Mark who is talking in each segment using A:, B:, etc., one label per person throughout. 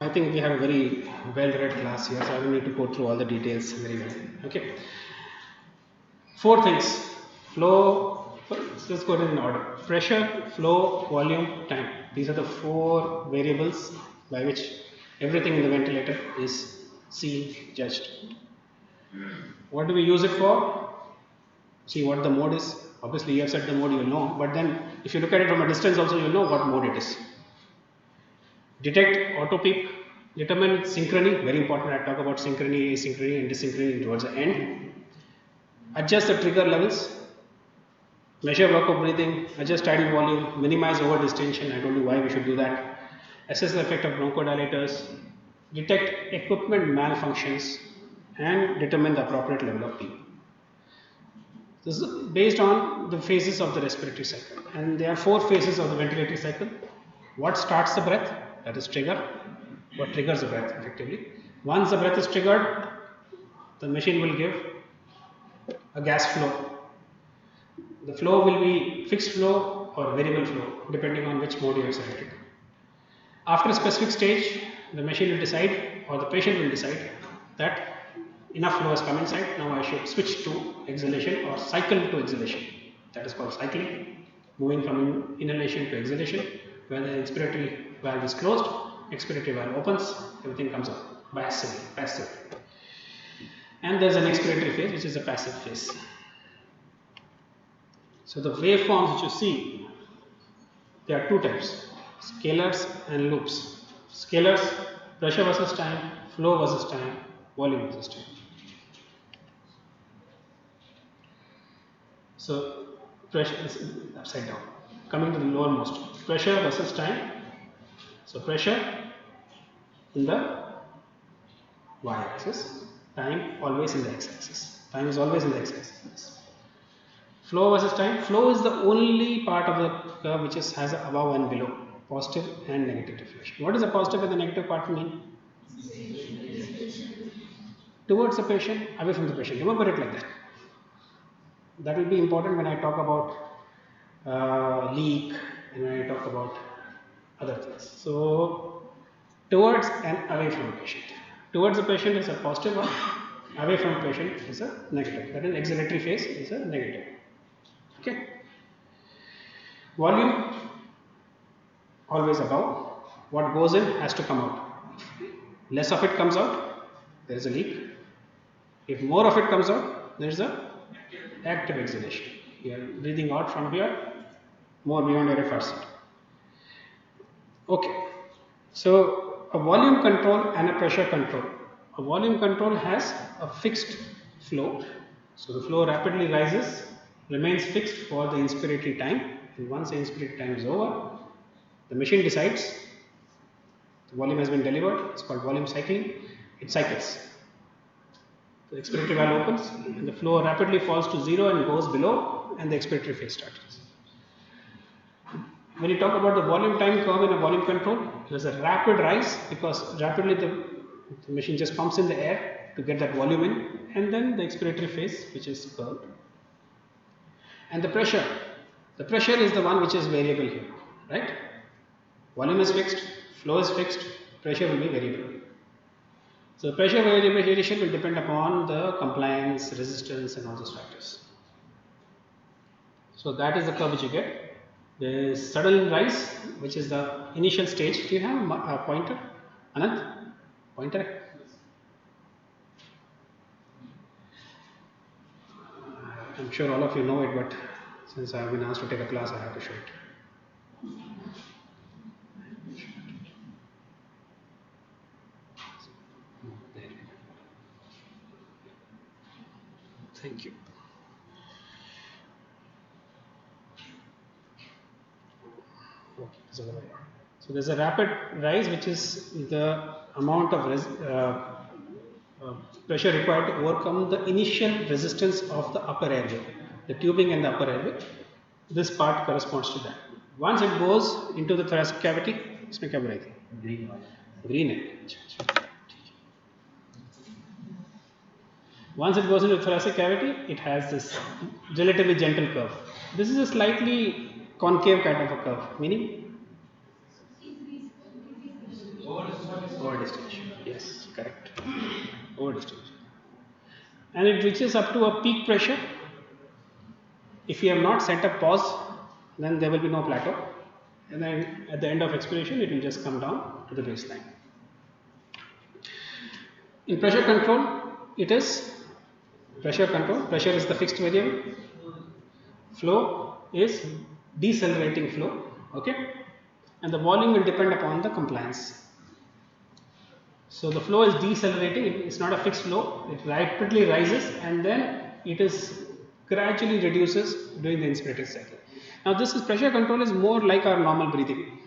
A: I think we have a very well-read class here, so I don't need to go through all the details very well. Okay. Four things: flow. Let's go in order: pressure, flow, volume, time. These are the four variables by which everything in the ventilator is seen, judged. What do we use it for? See what the mode is. Obviously, you have set the mode, you will know. But then, if you look at it from a distance, also you will know what mode it is. Detect auto peak, determine synchrony, very important. I talk about synchrony, asynchrony, and dysynchrony towards the end. Adjust the trigger levels, measure workup breathing, adjust tidal volume, minimize over distension. I told you why we should do that. Assess the effect of bronchodilators, detect equipment malfunctions, and determine the appropriate level of PV. This is based on the phases of the respiratory cycle, and there are four phases of the ventilatory cycle. What starts the breath? That is trigger. What triggers the breath effectively? Once the breath is triggered, the machine will give a gas flow. The flow will be fixed flow or variable flow depending on which mode you have selected. After a specific stage, the machine will decide or the patient will decide that enough flow has come inside, now I should switch to exhalation or cycle to exhalation. That is called cycling, moving from inhalation to exhalation, where the inspiratory valve is closed, expiratory valve opens, everything comes out passive. And there's an expiratory phase, which is a passive phase. So the waveforms which you see, there are two types: scalars and loops. Scalars, pressure versus time, flow versus time, volume versus time. So pressure is upside down. Coming to the lowermost, pressure versus time. So pressure in the y-axis, time always in the x-axis. Time is always in the x-axis. Flow versus time. Flow is the only part of the curve which has above and below, positive and negative deflection. What does the positive and the negative part mean? Towards the patient, away from the patient. Remember it like that. That will be important when I talk about leak and when I talk about other things. So, towards and away from the patient. Towards the patient is a positive one, away from the patient is a negative. That is, exhalatory phase is a negative. Okay. Volume, always above. What goes in has to come out. Less of it comes out, there is a leak. If more of it comes out, there is a active exhalation. You are breathing out from here, more beyond your effort set. Okay, so a volume control and a pressure control. A volume control has a fixed flow. So the flow rapidly rises, remains fixed for the inspiratory time, and once the inspiratory time is over, the machine decides the volume has been delivered. It's called volume cycling. It cycles. The expiratory valve opens and the flow rapidly falls to zero and goes below, and the expiratory phase starts. When you talk about the volume time curve in a volume control, there's a rapid rise because rapidly the machine just pumps in the air to get that volume in, and then the expiratory phase, which is curved. And the pressure is the one which is variable here, right? Volume is fixed, flow is fixed, pressure will be variable. So pressure variation will depend upon the compliance, resistance, and all those factors. So that is the curve which you get. There is sudden rise, which is the initial stage. Do you have a pointer, Anant? Pointer? I'm sure all of you know it, but since I have been asked to take a class, I have to show it. Thank you. So there's a rapid rise, which is the amount of pressure required to overcome the initial resistance of the upper airway, the tubing and the upper airway. This part corresponds to that. Once it goes into the thoracic cavity, इसमें क्या बनाई थी? Green है. Once it goes into the thoracic cavity, it has this relatively gentle curve. This is a slightly concave kind of a curve, meaning over and it reaches up to a peak pressure. If you have not set a pause, then there will be no plateau, and then at the end of expiration it will just come down to the baseline. In pressure control, it is pressure control. Pressure is the fixed variable. Flow is decelerating flow, okay, and the volume will depend upon the compliance. So the flow is decelerating, it's not a fixed flow, it rapidly rises and then it is gradually reduces during the inspirated cycle. Now this is pressure control is more like our normal breathing.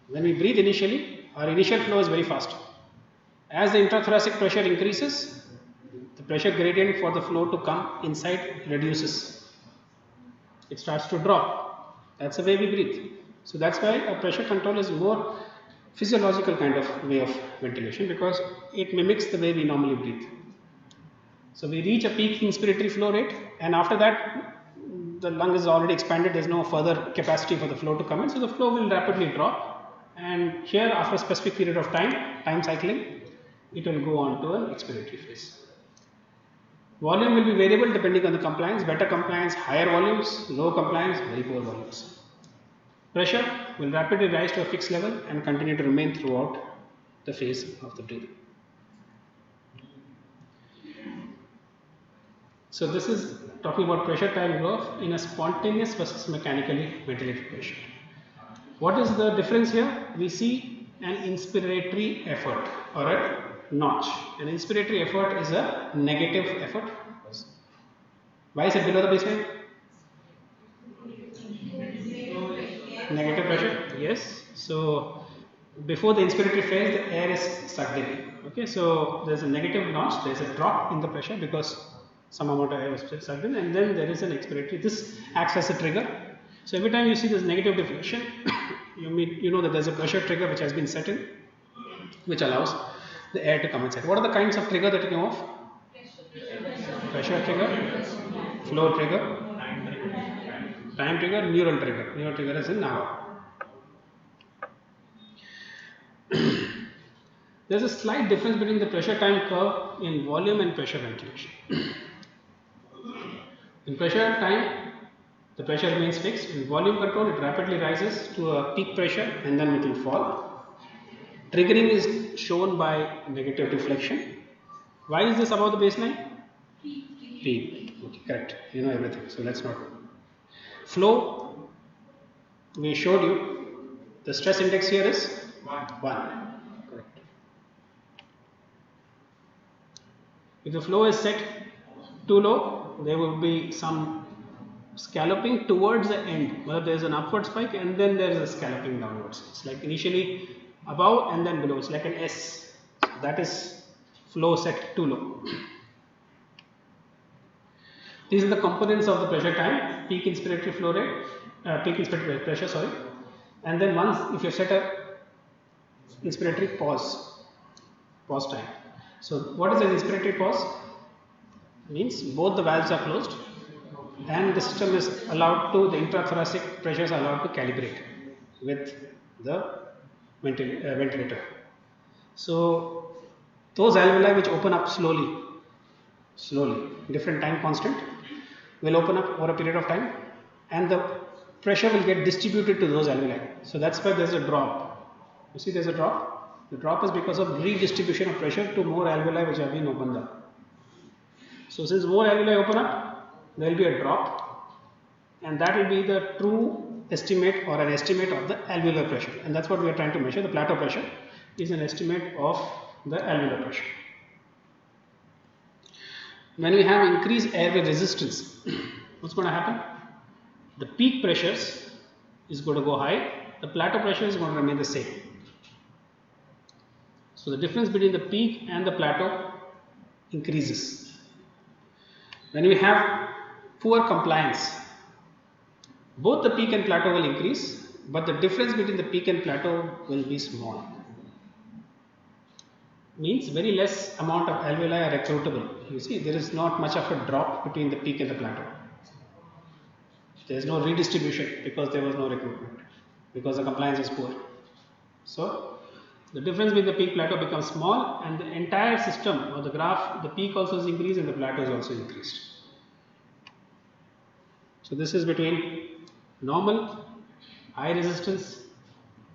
A: When we breathe initially, our initial flow is very fast. As the intrathoracic pressure increases, the pressure gradient for the flow to come inside reduces. It starts to drop. That's the way we breathe. So that's why a pressure control is more physiological kind of way of ventilation, because it mimics the way we normally breathe. So we reach a peak inspiratory flow rate, and after that the lung is already expanded, there is no further capacity for the flow to come in, so the flow will rapidly drop, and here after a specific period of time cycling, it will go on to an expiratory phase. Volume will be variable depending on the compliance, better compliance, higher volumes, low compliance, very poor volumes. Pressure will rapidly rise to a fixed level and continue to remain throughout the phase of the breathing. So this is talking about pressure time growth in a spontaneous versus mechanically ventilated patient. What is the difference here? We see an inspiratory effort or a notch. An inspiratory effort is a negative effort. Why is it below the baseline? Negative pressure, yes. So before the inspiratory phase, the air is sucked in. Okay, so there's a negative notch, there's a drop in the pressure because some amount of air was sucked in, and then there is an expiratory. This acts as a trigger. So every time you see this negative deflection, you know that there's a pressure trigger which has been set in, which allows the air to come inside. What are the kinds of trigger that you know of? Pressure trigger, flow trigger, time trigger, neural trigger. Neural trigger is in now. There is a slight difference between the pressure time curve in volume and pressure ventilation. In pressure time, the pressure remains fixed. In volume control, it rapidly rises to a peak pressure and then it will fall. Triggering is shown by negative deflection. Why is this above the baseline? Peak. Okay, correct. You know everything. So let's not. Flow, we showed you the stress index here is 1. Correct. If the flow is set too low, there will be some scalloping towards the end, where there is an upward spike and then there is a scalloping downwards. It's like initially above and then below. It's like an S. That is flow set too low. These are the components of the pressure time: peak inspiratory flow rate, peak inspiratory pressure, sorry. And then once, if you set a inspiratory pause time. So what is an inspiratory pause? Means both the valves are closed and the system is allowed to, the intrathoracic pressures are allowed to calibrate with the ventilator. So those alveoli which open up slowly, different time constant, will open up over a period of time and the pressure will get distributed to those alveoli. So that's why there's a drop. You see there's a drop. The drop is because of redistribution of pressure to more alveoli which have been opened up. So since more alveoli open up, there will be a drop, and that will be the true estimate or an estimate of the alveolar pressure, and that's what we are trying to measure. The plateau pressure is an estimate of the alveolar pressure. When we have increased airway resistance, what's going to happen? The peak pressures is going to go high, the plateau pressure is going to remain the same. So the difference between the peak and the plateau increases. When we have poor compliance, both the peak and plateau will increase, but the difference between the peak and plateau will be small. Means very less amount of alveoli are recruitable. You see, there is not much of a drop between the peak and the plateau. There is no redistribution because there was no recruitment, because the compliance is poor. So The difference between the peak plateau becomes small, and the entire system or the graph, the peak also is increased and the plateau is also increased. So this is between normal, high resistance,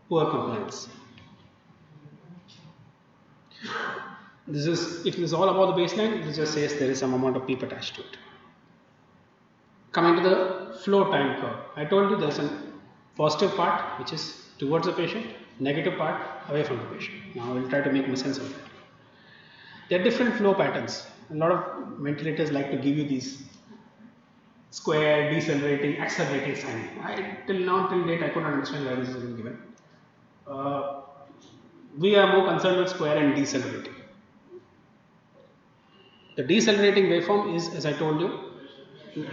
A: poor compliance. This is, it is all about the baseline. It just says there is some amount of peep attached to it. Coming to the flow time curve, I told you there is a positive part which is towards the patient, negative part away from the patient. Now I will try to make sense of that. There are different flow patterns. A lot of ventilators like to give you these square, decelerating, accelerating sign. Till date I couldn't understand why this is given. We are more concerned with square and decelerating. The decelerating waveform is, as I told you,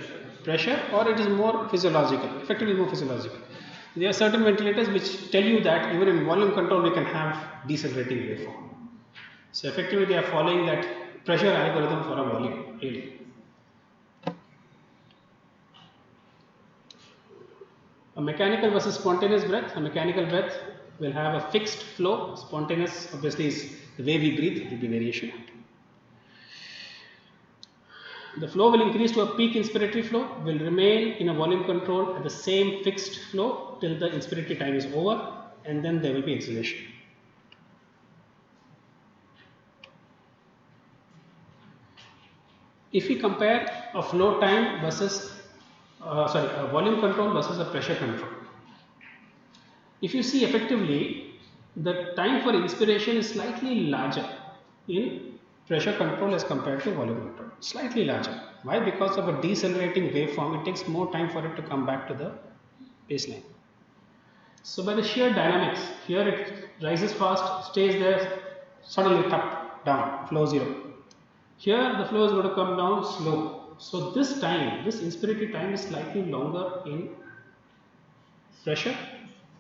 A: pressure, or it is more physiological, effectively more physiological. There are certain ventilators which tell you that even in volume control we can have decelerating waveform. So effectively they are following that pressure algorithm for a volume, really. A mechanical versus spontaneous breath. A mechanical breath will have a fixed flow. Spontaneous obviously is the way we breathe, it will be variation. The flow will increase to a peak inspiratory flow, will remain in a volume control at the same fixed flow till the inspiratory time is over, and then there will be exhalation. If we compare a flow time versus a volume control versus a pressure control, if you see effectively, the time for inspiration is slightly larger in pressure control as compared to volume control, slightly larger. Why? Because of a decelerating waveform, it takes more time for it to come back to the baseline. So by the sheer dynamics, here it rises fast, stays there, suddenly down, flow 0. Here the flow is going to come down slow. So this time, this inspiratory time is slightly longer in pressure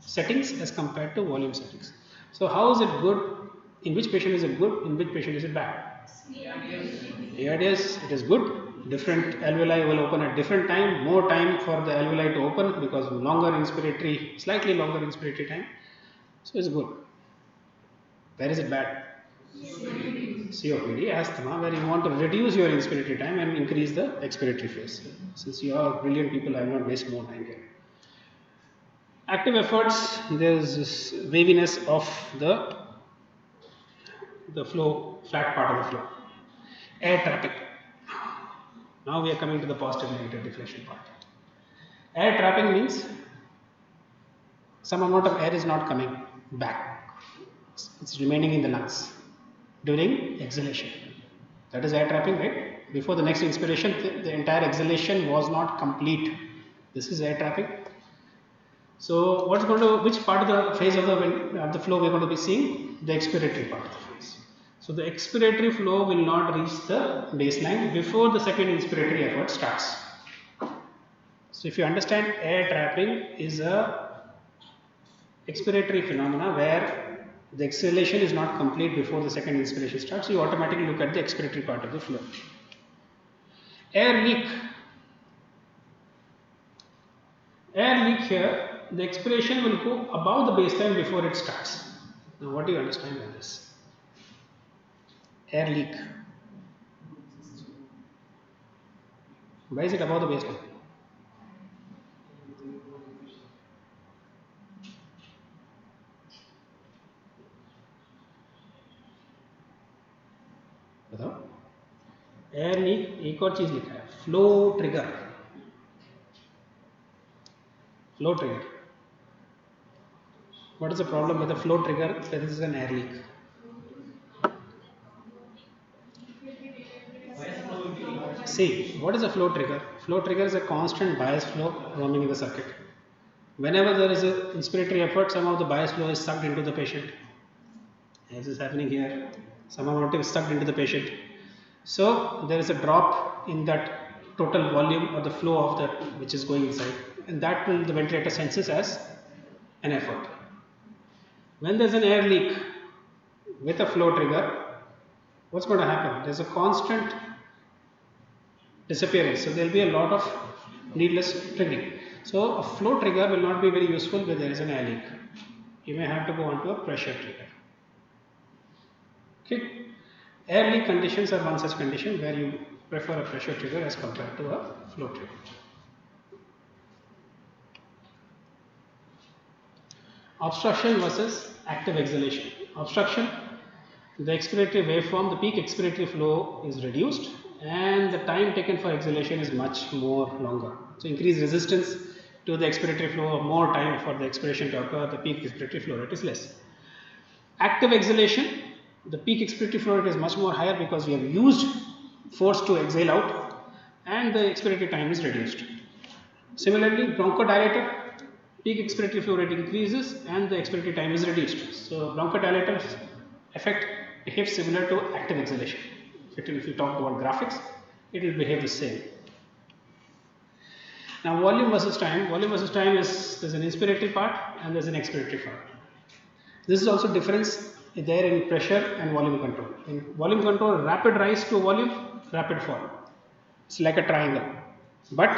A: settings as compared to volume settings. So how is it good? In which patient is it good? In which patient is it bad? ARDS, it is good. Different alveoli will open at different time. More time for the alveoli to open because longer inspiratory, slightly longer inspiratory time. So it's good. Where is it bad? COPD, asthma, where you want to reduce your inspiratory time and increase the expiratory phase. Since you are brilliant people, I will not waste more time here. Active efforts, there is this waviness of the flow, flat part of the flow. Air trapping. Now we are coming to the positive negative deflection part. Air trapping means some amount of air is not coming back. It's remaining in the lungs during exhalation. That is air trapping, right? Before the next inspiration, the entire exhalation was not complete. This is air trapping. So which part of the phase of the flow we are going to be seeing? The expiratory part of the phase. So the expiratory flow will not reach the baseline before the second inspiratory effort starts. So if you understand, air trapping is a expiratory phenomena where the exhalation is not complete before the second inspiration starts. You automatically look at the expiratory part of the flow. Air leak. Air leak here, the expiration will go above the baseline before it starts. Now what do you understand by this? Air leak. Why is it above the baseline? बताओ? Air leak एक और चीज लिखा है, flow trigger. Flow trigger. What is the problem with the flow trigger? There is an air leak. See, what is a flow trigger? Flow trigger is a constant bias flow roaming in the circuit. Whenever there is an inspiratory effort, some of the bias flow is sucked into the patient. As is happening here, some amount is sucked into the patient. So there is a drop in that total volume or the flow of that which is going inside, and that will the ventilator senses as an effort. When there is an air leak with a flow trigger, what's going to happen? There is a constant disappearance. So there will be a lot of needless triggering. So a flow trigger will not be very useful when there is an air leak. You may have to go on to a pressure trigger. Okay. Air leak conditions are one such condition where you prefer a pressure trigger as compared to a flow trigger. Obstruction versus active exhalation. Obstruction, the expiratory waveform, the peak expiratory flow is reduced and the time taken for exhalation is much more longer. So increased resistance to the expiratory flow, or more time for the expiration to occur, the peak expiratory flow rate is less. Active exhalation, the peak expiratory flow rate is much more higher because we have used force to exhale out and the expiratory time is reduced. Similarly, bronchodilator, peak expiratory flow rate increases and the expiratory time is reduced. So bronchodilator's effect behaves similar to active exhalation. If you talk about graphics, it will behave the same. Now volume versus time. Volume versus time is, there's an inspiratory part and there's an expiratory part. This is also difference there in pressure and volume control. In volume control, rapid rise to volume, rapid fall. It's like a triangle. But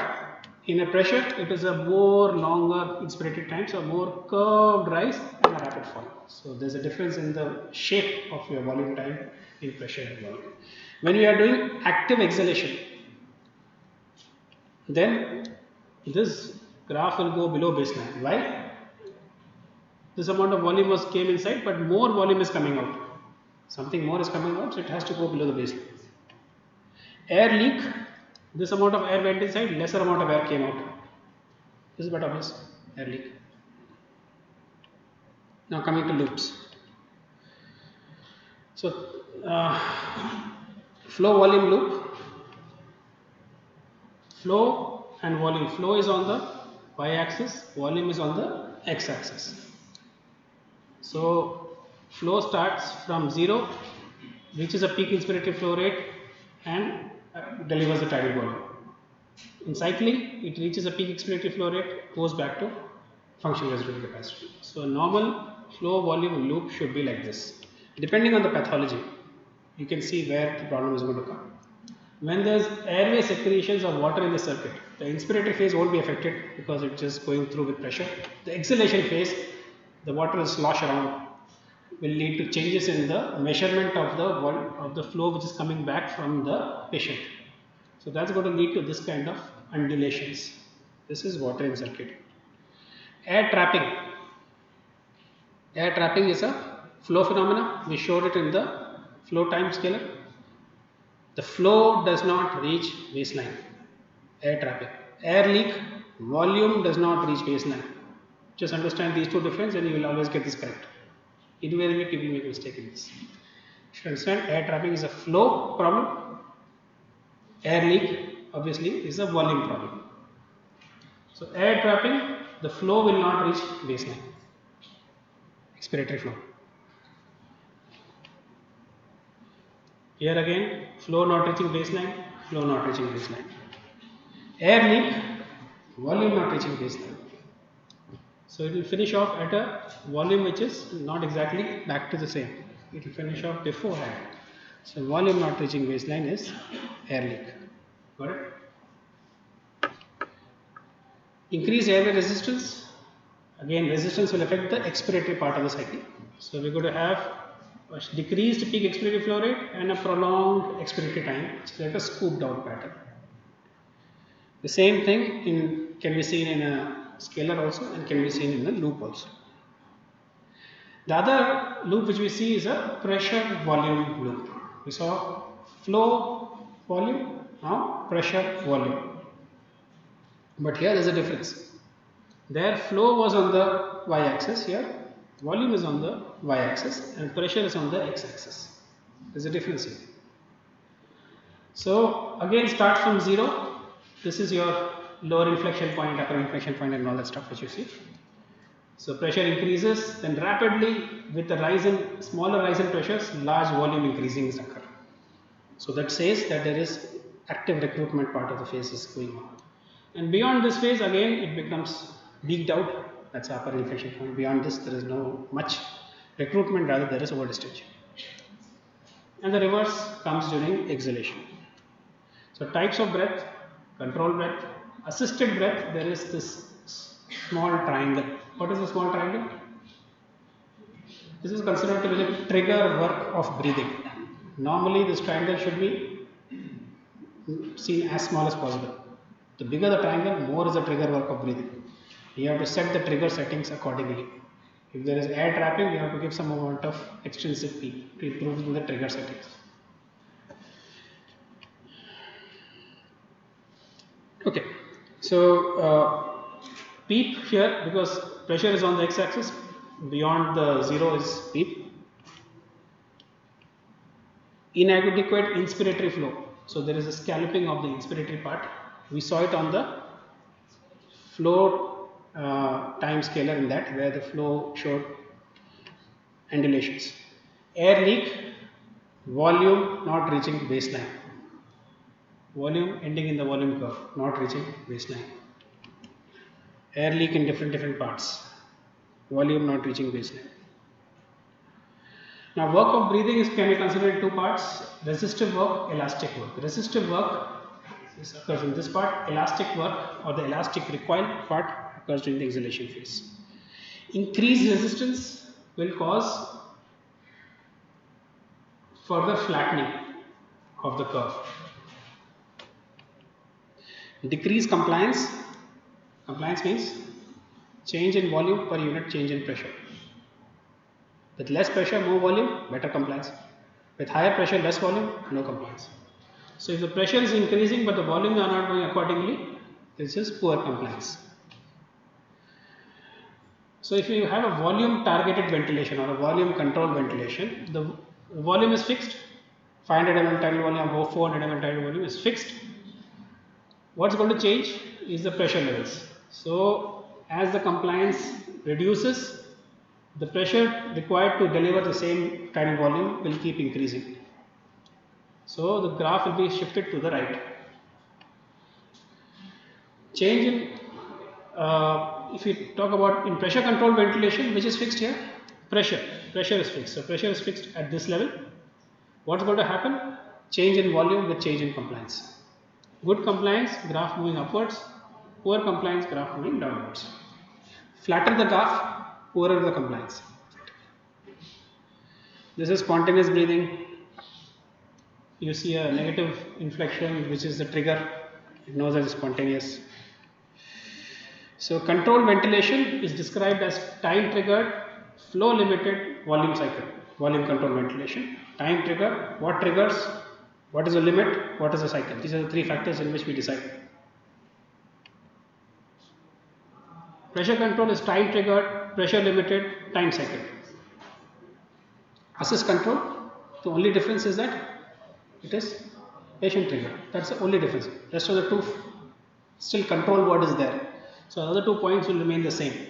A: in a pressure, it is a more longer inspiratory time, so more curved rise and a rapid fall. So there's a difference in the shape of your volume time in pressure and volume. When we are doing active exhalation, then this graph will go below baseline. Why? This amount of volume came inside, but more volume is coming out. Something more is coming out, so it has to go below the baseline. Air leak, this amount of air went inside, lesser amount of air came out. This is what obvious, air leak. Now coming to loops. So flow volume loop, flow and volume. Flow is on the y-axis, volume is on the x-axis. So flow starts from 0, reaches a peak inspiratory flow rate and delivers the tidal volume. In cycling, it reaches a peak expiratory flow rate, goes back to functional residual capacity. So a normal flow volume loop should be like this. Depending on the pathology, you can see where the problem is going to come. When there is airway secretions of water in the circuit, the inspiratory phase won't be affected because it's just going through with pressure. The exhalation phase, the water will slosh around, will lead to changes in the measurement of the flow which is coming back from the patient. So that's going to lead to this kind of undulations. This is water in circuit. Air trapping. Air trapping is a flow phenomena. We showed it in the flow time scaler. The flow does not reach baseline. Air trapping. Air leak, volume does not reach baseline. Just understand these two differences and you will always get this correct. Invariably people make a mistake in this. You should understand air trapping is a flow problem. Air leak obviously is a volume problem. So air trapping, the flow will not reach baseline. Expiratory flow. Here again, flow not reaching baseline, flow not reaching baseline. Air leak, volume not reaching baseline. So it will finish off at a volume which is not exactly back to the same. It will finish off beforehand. So volume not reaching baseline is air leak. Got it? Increased airway resistance. Again, resistance will affect the expiratory part of the cycle. So we're going to have a decreased peak expiratory flow rate and a prolonged expiratory time, which is like a scoop down pattern. The same thing can be seen in a scalar also and can be seen in a loop also. The other loop which we see is a pressure volume loop. We saw flow volume, now pressure volume. But here there is a difference. There flow was on the y-axis, here volume is on the y-axis and pressure is on the x-axis. There is a difference here. So again start from 0. This is your lower inflection point, upper inflection point and all that stuff which you see. So pressure increases, then rapidly with the smaller rise in pressures, large volume increasing is occur. So that says that there is active recruitment part of the phase is going on. And beyond this phase again it becomes leaked out, that's upper inflection point. Beyond this there is no much recruitment, rather there is over discharge. And the reverse comes during exhalation. So types of breath, control breath, assisted breath, there is this small triangle. What is the small triangle? This is considered to be the trigger work of breathing. Normally this triangle should be seen as small as possible. The bigger the triangle, more is the trigger work of breathing. You have to set the trigger settings accordingly. If there is air trapping, you have to give some amount of extrinsic peak to improve the trigger settings. Okay, so PEEP here, because pressure is on the x-axis, beyond the 0 is PEEP. Inadequate inspiratory flow. So there is a scalloping of the inspiratory part. We saw it on the flow time scaler in that, where the flow showed undulations. Air leak, volume not reaching baseline. Volume ending in the volume curve, not reaching baseline. Air leak in different parts. Volume not reaching baseline. Now, work of breathing can be considered in two parts: resistive work, elastic work. Resistive work occurs in this part. Elastic work, or the elastic recoil part, occurs during the exhalation phase. Increased resistance will cause further flattening of the curve. Decreased compliance. Compliance means change in volume per unit change in pressure. With less pressure, more volume, better compliance. With higher pressure, less volume, no compliance. So if the pressure is increasing but the volumes are not going accordingly, this is poor compliance. So if you have a volume targeted ventilation or a volume controlled ventilation, the volume is fixed. 500 ml tidal volume or 400 ml tidal volume is fixed. What's going to change is the pressure levels. So as the compliance reduces, the pressure required to deliver the same tidal volume will keep increasing. So the graph will be shifted to the right. Change in, if we talk about in pressure controlled ventilation, which is fixed here, pressure is fixed. So pressure is fixed at this level. What's going to happen? Change in volume with change in compliance. Good compliance, graph moving upwards. Poor compliance, graph moving downwards. Flatter the graph, poorer the compliance. This is spontaneous breathing. You see a negative inflection, which is the trigger. It knows that it's spontaneous. So controlled ventilation is described as time triggered, flow limited volume cycle. Volume controlled ventilation. Time triggered, what triggers, what is the limit, what is the cycle. These are the three factors in which we decide. Pressure control is time triggered, pressure limited, time cycle. Assist control, the only difference is that it is patient triggered. That's the only difference. Rest of the two, still control word is there. So the other 2 points will remain the same.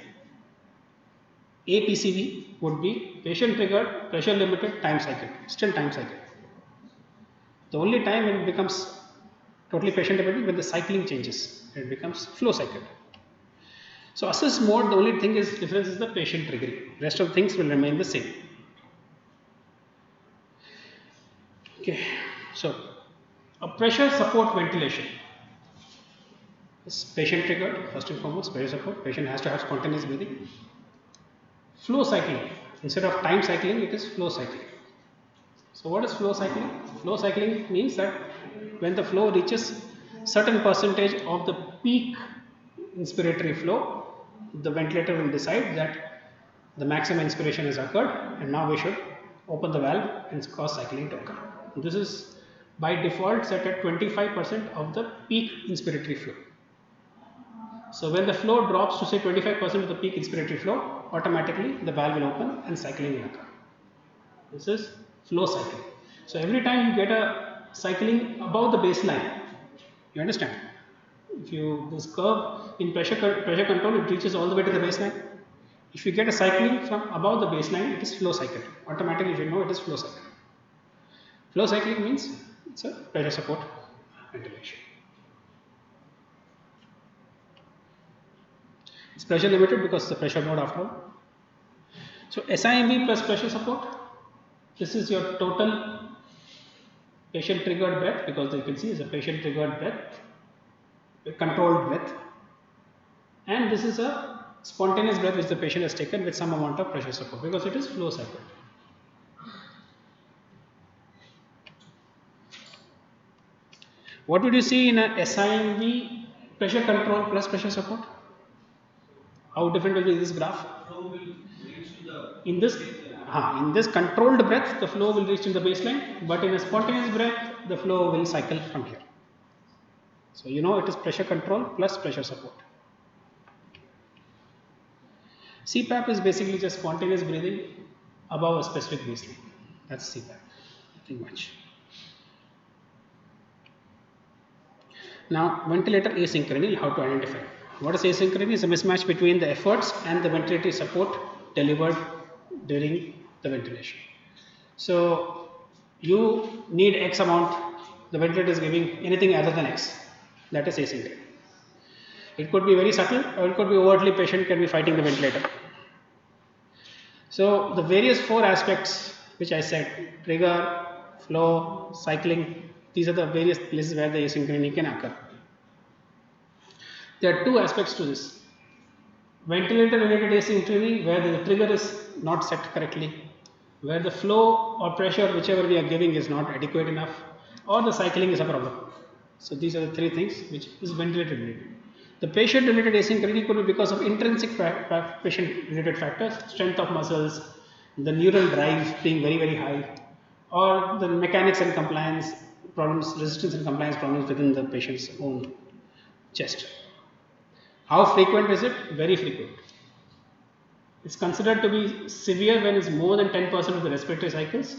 A: APCV would be patient triggered, pressure limited, time cycle. Still time cycle. The only time when it becomes totally patient dependent when the cycling changes. It becomes flow cycle. So assist mode, the only thing is difference is the patient triggering. Rest of things will remain the same. Okay, so a pressure support ventilation is patient triggered. First and foremost, pressure support. Patient has to have spontaneous breathing. Flow cycling, instead of time cycling, it is flow cycling. So what is flow cycling? Flow cycling means that when the flow reaches certain percentage of the peak inspiratory flow, the ventilator will decide that the maximum inspiration has occurred and now we should open the valve and cause cycling to occur. This is by default set at 25% of the peak inspiratory flow. So when the flow drops to say 25% of the peak inspiratory flow, automatically the valve will open and cycling will occur. This is flow cycling. So every time you get a cycling above the baseline, you understand? If you this curve in pressure control, it reaches all the way to the baseline. If you get a cycling from above the baseline, it is flow cycle. Automatically you know it is flow cycle. Flow cycling means it's a pressure support ventilation. It's pressure limited because it's a pressure mode after all. So SIMV plus pressure support, this is your total patient triggered breath, because you can see it's a patient triggered breath, a controlled breath, and this is a spontaneous breath which the patient has taken with some amount of pressure support, because it is flow cycle. What would you see in a SIMV pressure control plus pressure support? How different will be this graph? In this controlled breath, the flow will reach to the baseline, but in a spontaneous breath, the flow will cycle from here. So you know it is pressure control plus pressure support. CPAP is basically just spontaneous breathing above a specific baseline. That's CPAP, nothing much. Now, ventilator asynchrony, how to identify. What is asynchrony? It's a mismatch between the efforts and the ventilatory support delivered during the ventilation. So, you need X amount, the ventilator is giving anything other than X. That is asynchrony. It could be very subtle, or it could be overtly patient can be fighting the ventilator. So, the various 4 aspects which I said, trigger, flow, cycling, these are the various places where the asynchrony can occur. There are 2 aspects to this. Ventilator related asynchrony, where the trigger is not set correctly, where the flow or pressure whichever we are giving is not adequate enough, or the cycling is a problem. So these are the 3 things which is ventilator related. The patient related asynchrony could be because of intrinsic patient related factors, strength of muscles, the neural drive being very high, or the mechanics and compliance problems, resistance and compliance problems within the patient's own chest. How frequent is it? Very frequent. It's considered to be severe when it's more than 10% of the respiratory cycles.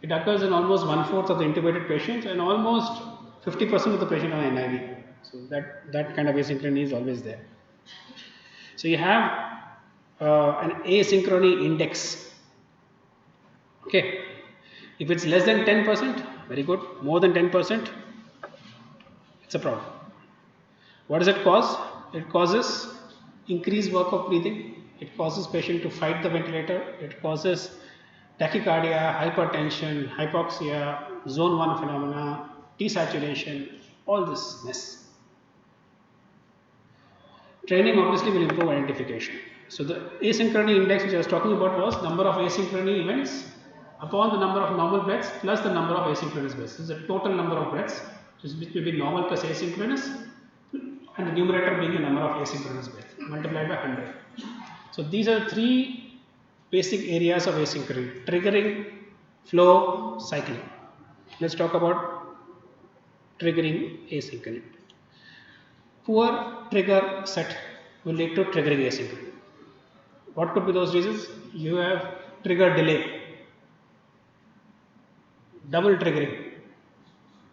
A: It occurs in almost 1/4 of the intubated patients and almost 50% of the patient on NIV. So that kind of asynchrony is always there. So you have an asynchrony index. Okay. If it's less than 10%, very good. More than 10%, it's a problem. What does it cause? It causes increased work of breathing. It causes patient to fight the ventilator. It causes tachycardia, hypertension, hypoxia, zone 1 phenomena, desaturation, all this mess. Training obviously will improve identification. So the asynchrony index which I was talking about was number of asynchrony events upon the number of normal breaths plus the number of asynchronous breaths. This is the total number of breaths, which may be normal plus asynchronous, and the numerator being the number of asynchronous breaths multiplied by 100. So these are 3 basic areas of asynchrony: triggering, flow, cycling. Let's talk about triggering asynchrony. Poor trigger set will lead to triggering asynchrony. What could be those reasons? You have trigger delay, double triggering,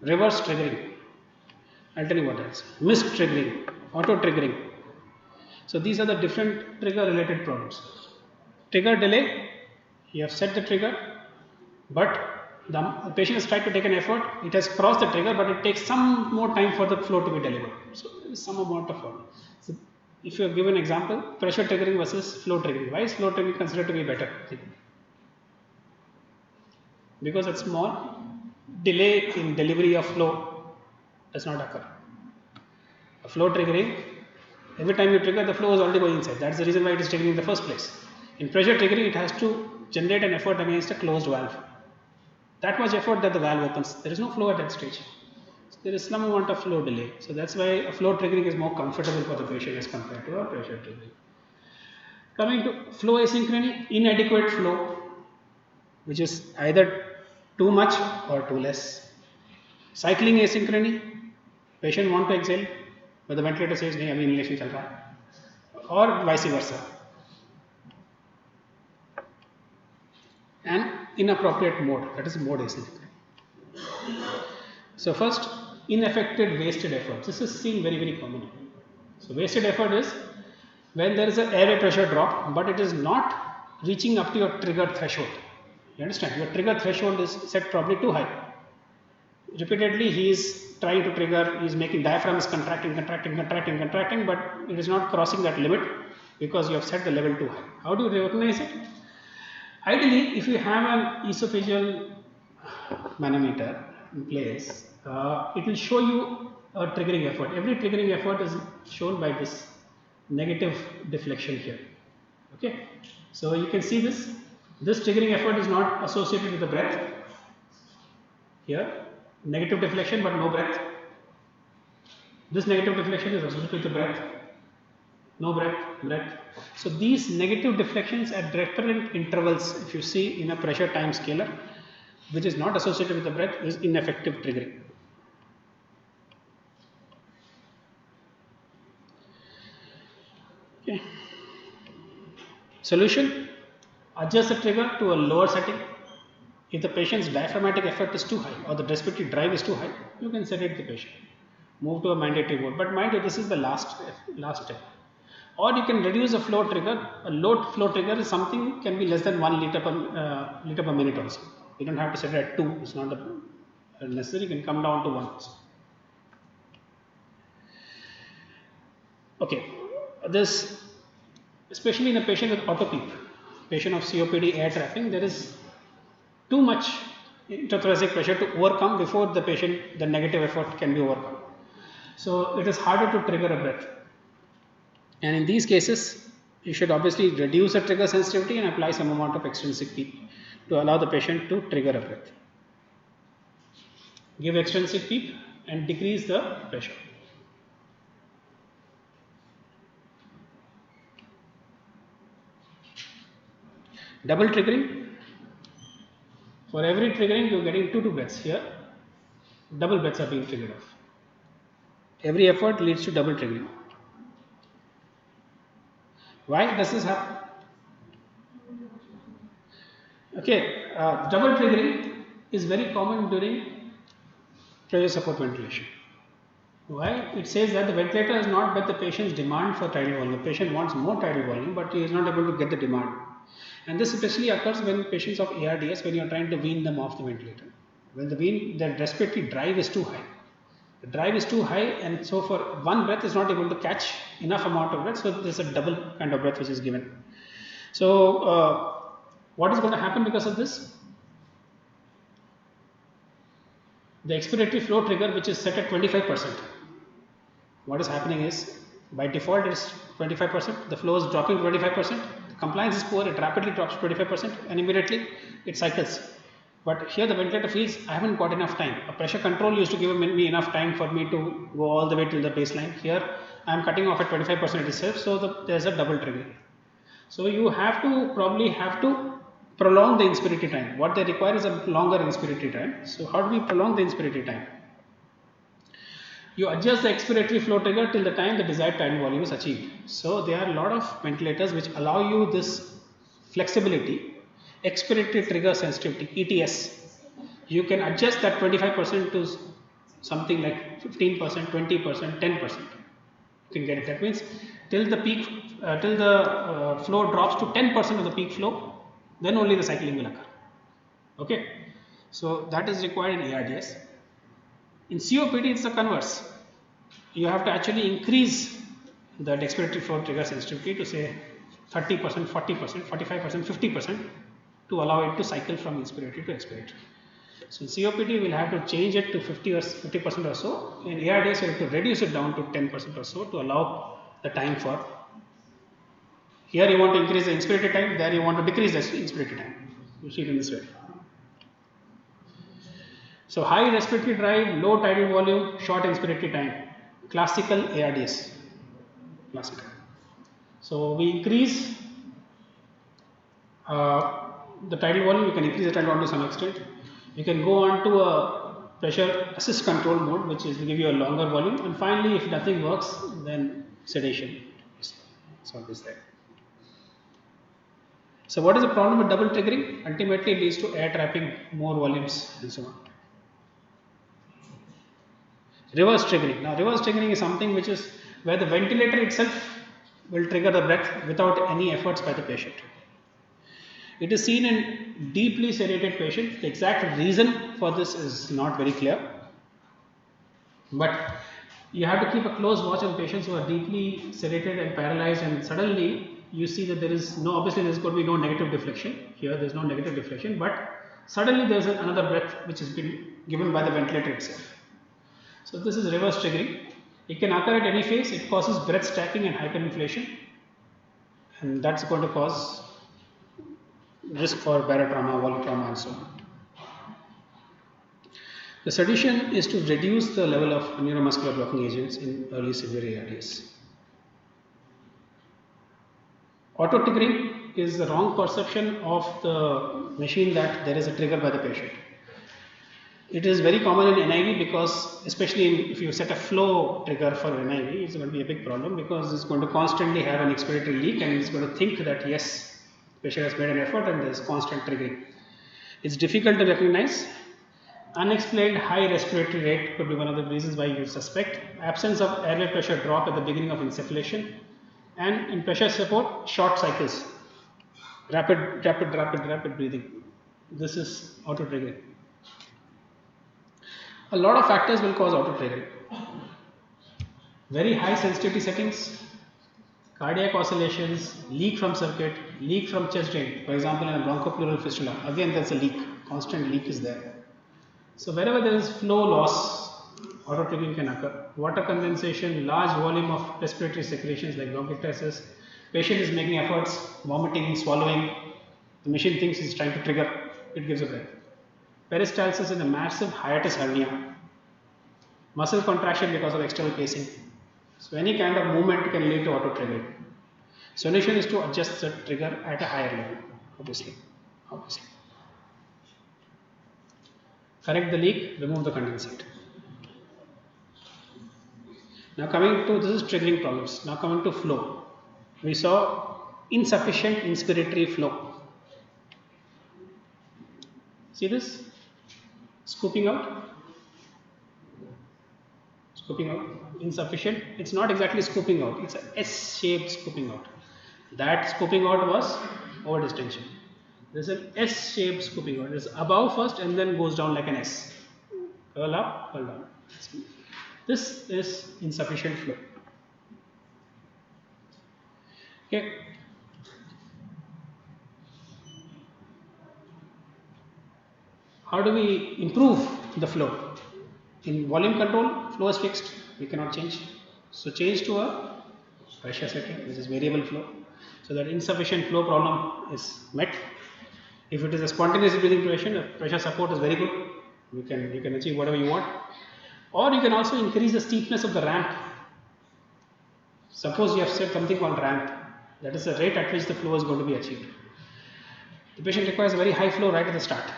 A: reverse triggering. I'll tell you what else. Missed triggering, auto triggering. So these are the different trigger related problems. Trigger delay, you have set the trigger, but the patient has tried to take an effort, it has crossed the trigger, but it takes some more time for the flow to be delivered. So there is some amount of problem. So if you have given an example, pressure triggering versus flow triggering. Why is flow triggering considered to be better? Because a small delay in delivery of flow does not occur. A flow triggering, every time you trigger, the flow is already going inside. That's the reason why it is triggering in the first place. In pressure triggering, it has to generate an effort against a closed valve. That much effort that the valve opens. There is no flow at that stage. So there is some amount of flow delay. So that's why a flow triggering is more comfortable for the patient as compared to a pressure triggering. Coming to flow asynchrony, inadequate flow, which is either too much or too less. Cycling asynchrony, patient want to exhale, but the ventilator says, "नहीं अभी inhalation चल रहा है," or vice versa. And inappropriate mode, that is mode asynchrony. So first, ineffective wasted effort. This is seen very commonly. So wasted effort is when there is an airway pressure drop, but it is not reaching up to your trigger threshold. You understand? Your trigger threshold is set probably too high. Repeatedly he is trying to trigger, he is making diaphragm is contracting, but it is not crossing that limit because you have set the level too high. How do you recognize it? Ideally, if you have an esophageal manometer in place, it will show you a triggering effort. Every triggering effort is shown by this negative deflection here. Okay, so you can see this triggering effort is not associated with the breath. Here negative deflection but no breath. This negative deflection is associated with the breath. No breath, breath. So these negative deflections at different intervals, if you see in a pressure time scaler, which is not associated with the breath, is ineffective triggering. Okay. Solution: adjust the trigger to a lower setting. If the patient's diaphragmatic effort is too high or the respiratory drive is too high, you can sedate the patient. Move to a mandatory mode. But mind you, this is the last step. Or you can reduce the flow trigger. A low flow trigger is something can be less than 1 liter per minute also. You don't have to set it at 2. It's not necessary. You can come down to 1 also. Okay. This, especially in a patient with autopeep, patient of COPD air trapping, there is too much intrathoracic pressure to overcome before the negative effort can be overcome. So it is harder to trigger a breath. And in these cases, you should obviously reduce the trigger sensitivity and apply some amount of extrinsic PEEP to allow the patient to trigger a breath. Give extrinsic PEEP and decrease the pressure. Double triggering. For every triggering, you are getting 2 breaths. Here, double breaths are being triggered off. Every effort leads to double triggering. Why does this happen? Okay, double triggering is very common during pressure support ventilation. Why? It says that the ventilator has not met the patient's demand for tidal volume. The patient wants more tidal volume, but he is not able to get the demand. And this especially occurs when patients of ARDS, when you are trying to wean them off the ventilator. When the respiratory drive is too high. The drive is too high, and so for one breath is not able to catch enough amount of breath, so there is a double kind of breath which is given. So what is going to happen because of this? The expiratory flow trigger, which is set at 25%. What is happening is, by default it is 25%, the flow is dropping 25%, the compliance is poor, it rapidly drops 25% and immediately it cycles. But here the ventilator feels I haven't got enough time. A pressure control used to give me enough time for me to go all the way to the baseline. Here I am cutting off at 25% itself, so there is a double trigger. So you probably have to prolong the inspiratory time. What they require is a longer inspiratory time. So how do we prolong the inspiratory time? You adjust the expiratory flow trigger till the time the desired tidal volume is achieved. So there are a lot of ventilators which allow you this flexibility. Expiratory trigger sensitivity, ETS. You can adjust that 25% to something like 15%, 20%, 10%. You can get it. That means till the peak, till the flow drops to 10% of the peak flow, then only the cycling will occur. Okay. So that is required in ARDS. In COPD, it's the converse. You have to actually increase the expiratory flow trigger sensitivity to say 30%, 40%, 45%, 50% to allow it to cycle from inspiratory to expiratory. So in COPD, we'll have to change it to 50% or so. In ARDS, we have to reduce it down to 10% or so to allow the time for. Here you want to increase the inspiratory time, there you want to decrease the inspiratory time. You see it in this way. So high respiratory drive, low tidal volume, short inspiratory time. Classical ARDS. Classical. So we increase the tidal volume, you can increase the tidal volume to some extent. You can go on to a pressure assist control mode, which is to give you a longer volume. And finally, if nothing works, then sedation is always there. So what is the problem with double triggering? Ultimately, it leads to air trapping, more volumes and so on. Reverse triggering. Now, reverse triggering is something which is where the ventilator itself will trigger the breath without any efforts by the patient. It is seen in deeply sedated patients. The exact reason for this is not very clear, but you have to keep a close watch on patients who are deeply sedated and paralyzed, and suddenly you see that there is no, obviously there is going to be no negative deflection. Here there is no negative deflection, but suddenly there is another breath which has been given by the ventilator itself. So this is reverse triggering. It can occur at any phase. It causes breath stacking and hyperinflation, and that's going to cause risk for barotrauma, volume trauma, and so on. The solution is to reduce the level of neuromuscular blocking agents in early severe ARDS. Auto triggering is the wrong perception of the machine that there is a trigger by the patient. It is very common in NIV because, especially if you set a flow trigger for NIV, it's going to be a big problem because it's going to constantly have an expiratory leak and it's going to think that yes, the patient has made an effort and there is constant triggering. It's difficult to recognize. Unexplained high respiratory rate could be one of the reasons why you suspect. Absence of airway pressure drop at the beginning of insufflation, and in pressure support, short cycles, rapid breathing. This is auto triggering. A lot of factors will cause auto triggering. Very high sensitivity settings, cardiac oscillations, leak from circuit, leak from chest drain. For example, in a bronchopleural fistula, again there's a leak, constant leak is there. So wherever there is flow loss, auto triggering can occur. Water condensation, large volume of respiratory secretions like bronchiectasis, patient is making efforts, vomiting, swallowing, the machine thinks it's trying to trigger, it gives a breath. Peristalsis in a massive hiatus hernia, muscle contraction because of external pacing. So any kind of movement can lead to auto triggering. Solution is to adjust the trigger at a higher level, obviously. Correct the leak, remove the condensate. Now coming to, this is triggering problems. Now coming to flow. We saw insufficient inspiratory flow. See this? Scooping out. Insufficient. It's not exactly scooping out. It's a S-shaped scooping out. That scooping out was over distension. There's an S-shaped scooping out. It's above first and then goes down like an S. Curl up, curl down. This is insufficient flow. Okay. How do we improve the flow? In volume control, flow is fixed. We cannot change. So change to a pressure setting, which is variable flow, so that insufficient flow problem is met. If it is a spontaneous breathing patient, a pressure support is very good. You can achieve whatever you want. Or you can also increase the steepness of the ramp. Suppose you have set something called ramp. That is the rate at which the flow is going to be achieved. The patient requires a very high flow right at the start.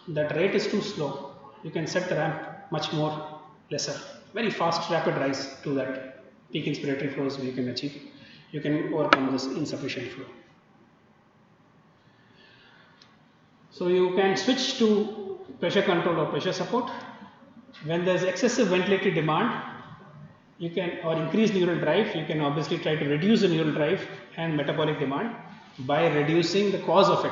A: That rate is too slow. You can set the ramp much more lesser. Very fast, rapid rise to that peak inspiratory flows you can achieve. You can overcome this insufficient flow. So you can switch to pressure control or pressure support. When there is excessive ventilatory demand, you can, or increased neural drive, you can obviously try to reduce the neural drive and metabolic demand by reducing the cause of it.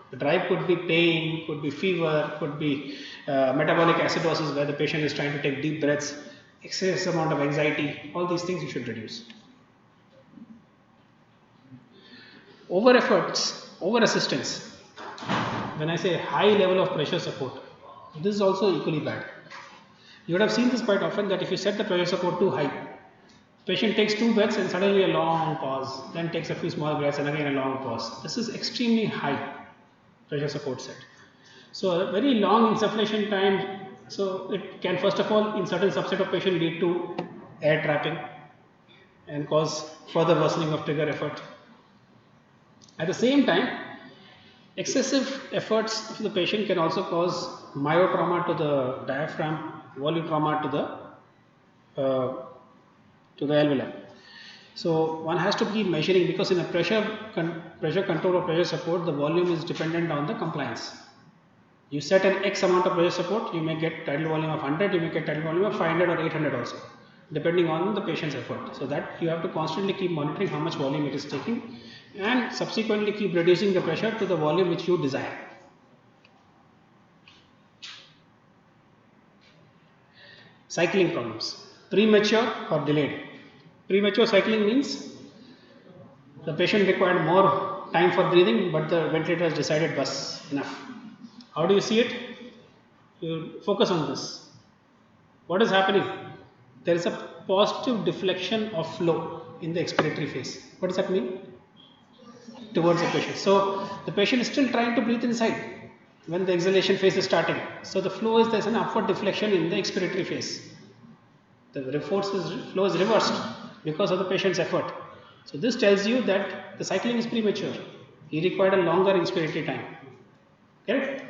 A: The drive could be pain, could be fever, could be metabolic acidosis where the patient is trying to take deep breaths, excessive amount of anxiety. All these things you should reduce. Over efforts, over assistance. When I say high level of pressure support, this is also equally bad. You would have seen this quite often that if you set the pressure support too high, patient takes 2 breaths and suddenly a long pause, then takes a few small breaths and again a long pause. This is extremely high pressure support set. So a very long insufflation time, so it can first of all in certain subset of patient lead to air trapping and cause further worsening of trigger effort. At the same time, excessive efforts of the patient can also cause myotrauma to the diaphragm, volume trauma to the alveoli. So one has to keep measuring because in a pressure control or pressure support, the volume is dependent on the compliance. You set an X amount of pressure support, you may get tidal volume of 100, you may get tidal volume of 500 or 800 also, depending on the patient's effort. So that you have to constantly keep monitoring how much volume it is taking and subsequently keep reducing the pressure to the volume which you desire. Cycling problems, premature or delayed. Premature cycling means the patient required more time for breathing, but the ventilator has decided bus, enough. How do you see it? You focus on this. What is happening? there is a positive deflection of flow in the expiratory phase. What does that mean? Towards the patient. So the patient is still trying to breathe inside when the exhalation phase is starting. So the flow is, there's an upward deflection in the expiratory phase. The flow is reversed because of the patient's effort. So this tells you that the cycling is premature. He required a longer inspiratory time. Correct?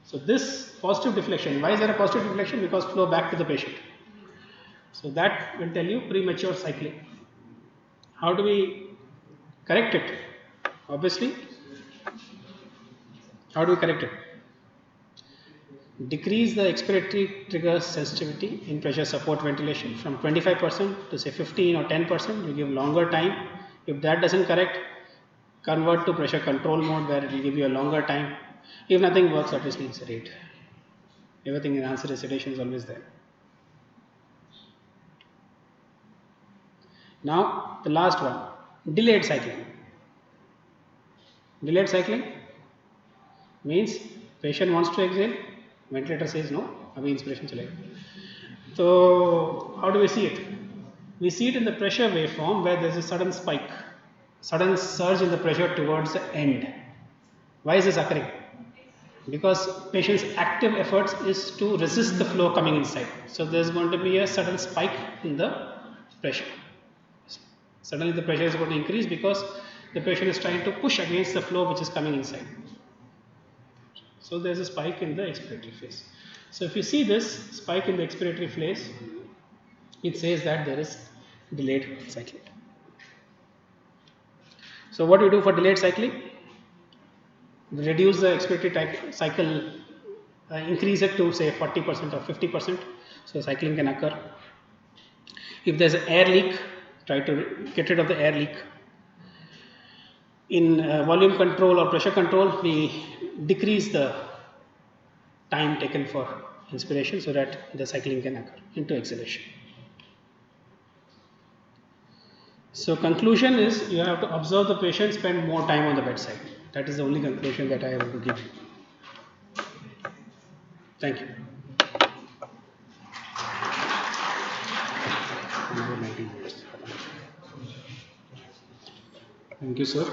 A: So this positive deflection, why is there a positive deflection? Because flow back to the patient. So that will tell you premature cycling. How do we correct it? Obviously, how do we correct it? Decrease the expiratory trigger sensitivity in pressure support ventilation from 25% to say 15 or 10%. You give longer time. If that doesn't correct, convert to pressure control mode where it will give you a longer time. If nothing works, obviously sedate. Everything in answer is sedation is always there. Now the last one, delayed cycling. Delayed cycling means patient wants to exhale, ventilator says no, abhi inspiration chalega. So how do we see it? We see it in the pressure waveform where there is a sudden spike, sudden surge in the pressure towards the end. Why is this occurring? Because patient's active efforts is to resist the flow coming inside. So there is going to be a sudden spike in the pressure. Suddenly the pressure is going to increase because the patient is trying to push against the flow which is coming inside. So there is a spike in the expiratory phase. So if you see this spike in the expiratory phase, it says that there is delayed cycling. So what do you do for delayed cycling? Reduce the expiratory cycle, increase it to say 40% or 50%, so cycling can occur. If there is an air leak, try to get rid of the air leak. In volume control or pressure control, we decrease the time taken for inspiration so that the cycling can occur into exhalation. So conclusion is you have to observe the patient, spend more time on the bedside. That is the only conclusion that I have to give you. Thank you.
B: Thank you, sir.